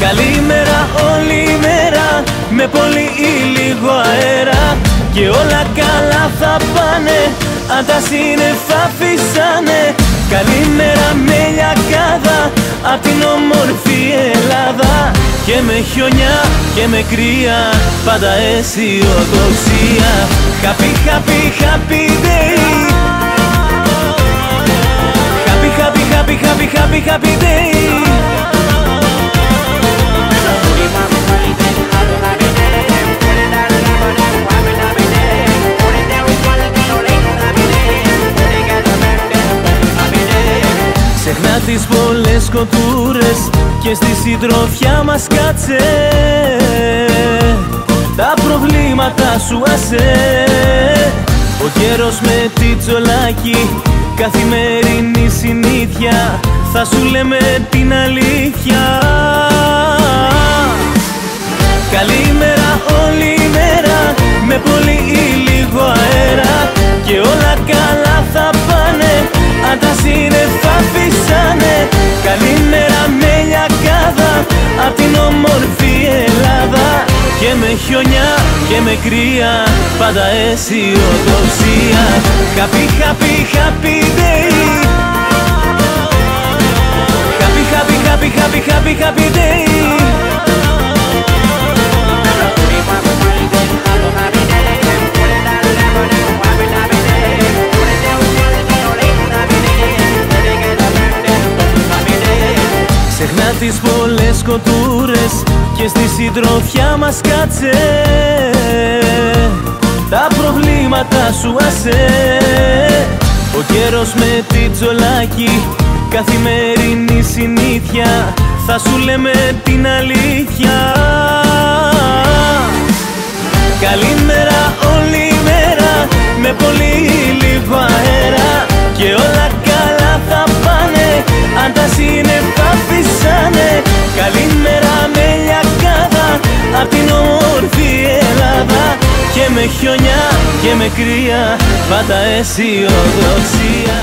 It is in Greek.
Καλημέρα όλη μέρα, με πολύ ή λίγο αέρα, και όλα καλά θα πάνε, αν τα σύννεφα φυσάνε. Καλημέρα με λιακάδα, απ' την όμορφη Ελλάδα, και με χιονιά και με κρύα, πάντα αισιοδοξία. Happy, happy, happy day. Happy, happy, happy, happy, happy, happy day. Ξεχνά τις πολλές κοντούρες και στη συντροφιά μας κάτσε, τα προβλήματα σου άσε. Ο καιρός με τη τζολάκι, καθημερινή συνήθεια, θα σου λέμε την αλήθεια. Καλημέρα όλη μέρα, με πολύ ή λίγο αέρα, και όλα καλά θα πάνε, αν τα σύννεφα φυσάνε. Καλημέρα με λιακάδα, απ' την όμορφη Ελλάδα, και με χιονιά και με κρύα, πάντα αισιοδοξία. Happy, happy, happy day. Happy, happy, happy, happy, happy, happy day. Ξεχνά τις πολλές κοντούρες και στη συντροφιά μας κάτσε, τα προβλήματα σου άσε. Ο καιρός με τη τζολάκι, καθημερινή συνήθεια, θα σου λέμε την αλήθεια. Καλημέρα όλη μέρα, με πολύ λίγο αέρα, και όλα καλά θα πάνε, αν τα σύννεφα φυσάνε. Καλημέρα με λιακάδα, απ' την όμορφη Ελλάδα, και με χιονιά και με κρύα, πάντα αισιοδοξία.